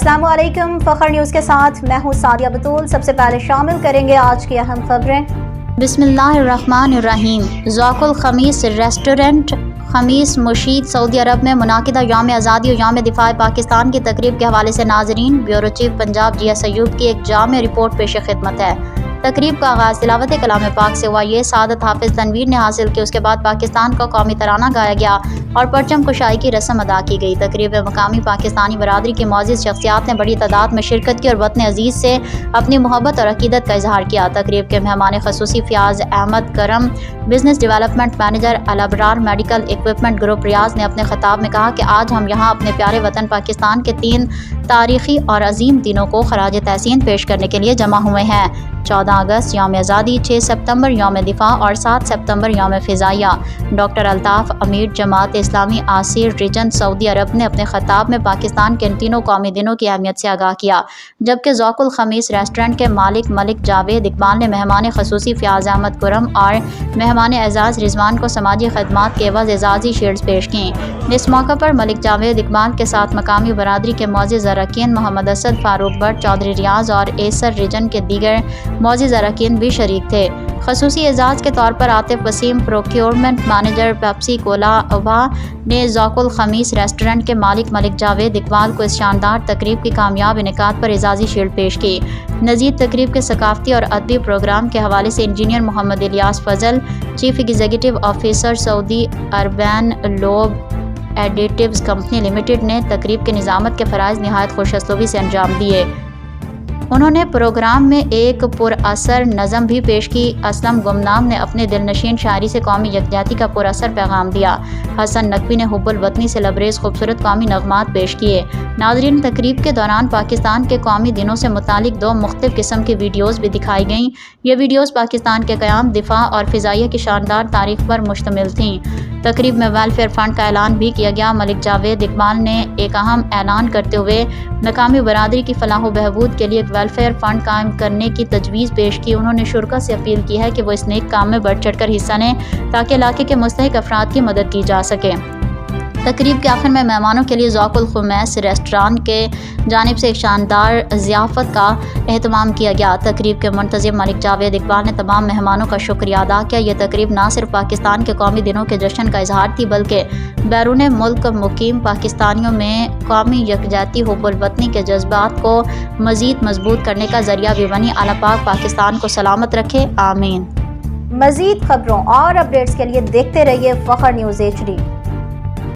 السلام علیکم، فخر نیوز کے ساتھ میں ہوں سعدیہ بطول۔ سب سے پہلے شامل کریں گے آج کی اہم خبریں۔ بسم اللہ الرحمن الرحیم۔ ذوق الخمیس ریسٹورنٹ خمیس مشید سعودی عرب میں منعقدہ یوم آزادی اور یوم دفاع پاکستان کی تقریب کے حوالے سے ناظرین، بیورو چیف پنجاب جی ایس ایوب کی ایک جامع رپورٹ پیش خدمت ہے۔ تقریب کا آغاز تلاوت کلام پاک سے ہوا۔ یہ سعادت حافظ تنویر نے حاصل کی۔ اس کے بعد پاکستان کا قومی ترانہ گایا گیا اور پرچم کشائی کی رسم ادا کی گئی۔ تقریب میں مقامی پاکستانی برادری کی معزز شخصیات نے بڑی تعداد میں شرکت کی اور وطن عزیز سے اپنی محبت اور عقیدت کا اظہار کیا۔ تقریب کے مہمان خصوصی Fayyaz Ahmed Karam, business development manager Al Abrar medical equipment group Riyadh نے اپنے خطاب میں کہا کہ آج ہم یہاں اپنے پیارے وطن پاکستان کے 3 تاریخی اور عظیم دنوں کو خراج تحسین پیش کرنے کے لیے جمع ہوئے ہیں۔ 14 اگست یوم آزادی، 6 ستمبر یوم دفاع اور 7 ستمبر یوم فضائیہ۔ ڈاکٹر الطاف امیر، جماعت اسلامی آسیر ریجن سعودی عرب نے اپنے خطاب میں پاکستان کے ان تینوں قومی دنوں کی اہمیت سے آگاہ کیا، جبکہ ذوق الخمیس ریسٹورنٹ کے مالک ملک جاوید اقبال نے مہمان خصوصی فیاض احمد کرم اور مہمان اعزاز رضوان کو سماجی خدمات کے عوض اعزازی شیلڈز پیش کیں۔ اس موقع پر ملک جاوید اقبال کے ساتھ مقامی برادری کے معزز اراکین محمد اسد، فاروق بٹ، چودھری ریاض اور ایسر ریجن کے دیگر معزز اراکین بھی شریک تھے۔ خصوصی اعزاز کے طور پر Atif Waseem, procurement manager Pepsi Cola Abha نے ذوق الخمیس ریسٹورنٹ کے مالک ملک جاوید اقبال کو اس شاندار تقریب کی کامیاب انعقاد پر اعزازی شیلڈ پیش کی۔ مزید تقریب کے ثقافتی اور ادبی پروگرام کے حوالے سے انجینئر محمد الیاس فضل، چیف ایگزیکٹو آفیسر سعودی اربن لوب ایڈیٹیوز کمپنی لمیٹڈ نے تقریب کے نظامت کے فرائض نہایت خوش اسلوبی سے انجام دیے۔ انہوں نے پروگرام میں ایک پر اثر نظم بھی پیش کی۔ اسلم گمنام نے اپنے دل نشین شاعری سے قومی یکجہتی کا پر اثر پیغام دیا۔ حسن نقوی نے حب الوطنی سے لبریز خوبصورت قومی نغمات پیش کیے۔ ناظرین، تقریب کے دوران پاکستان کے قومی دنوں سے متعلق 2 مختلف قسم کی ویڈیوز بھی دکھائی گئیں۔ یہ ویڈیوز پاکستان کے قیام، دفاع اور فضائیہ کی شاندار تاریخ پر مشتمل تھیں۔ تقریب میں ویلفیئر فنڈ کا اعلان بھی کیا گیا۔ ملک جاوید اقبال نے ایک اہم اعلان کرتے ہوئے مقامی برادری کی فلاح و بہبود کے لیے ایک ویلفیئر فنڈ قائم کرنے کی تجویز پیش کی۔ انہوں نے شرکاء سے اپیل کی ہے کہ وہ اس نیک کام میں بڑھ چڑھ کر حصہ لیں تاکہ علاقے کے مستحق افراد کی مدد کی جا سکے۔ تقریب کے آخر میں مہمانوں کے لیے ذوق الخمیس ریسٹورانٹ کے جانب سے ایک شاندار ضیافت کا اہتمام کیا گیا۔ تقریب کے منتظم ملک جاوید اقبال نے تمام مہمانوں کا شکریہ ادا کیا۔ یہ تقریب نہ صرف پاکستان کے قومی دنوں کے جشن کا اظہار تھی، بلکہ بیرون ملک مقیم پاکستانیوں میں قومی یکجہتی، حب الوطنی کے جذبات کو مزید مضبوط کرنے کا ذریعہ بھی بنی۔ اللہ پاک پاکستان کو سلامت رکھے، آمین۔ مزید خبروں اور اپڈیٹس کے لیے دیکھتے رہیے فخر نیوز HD۔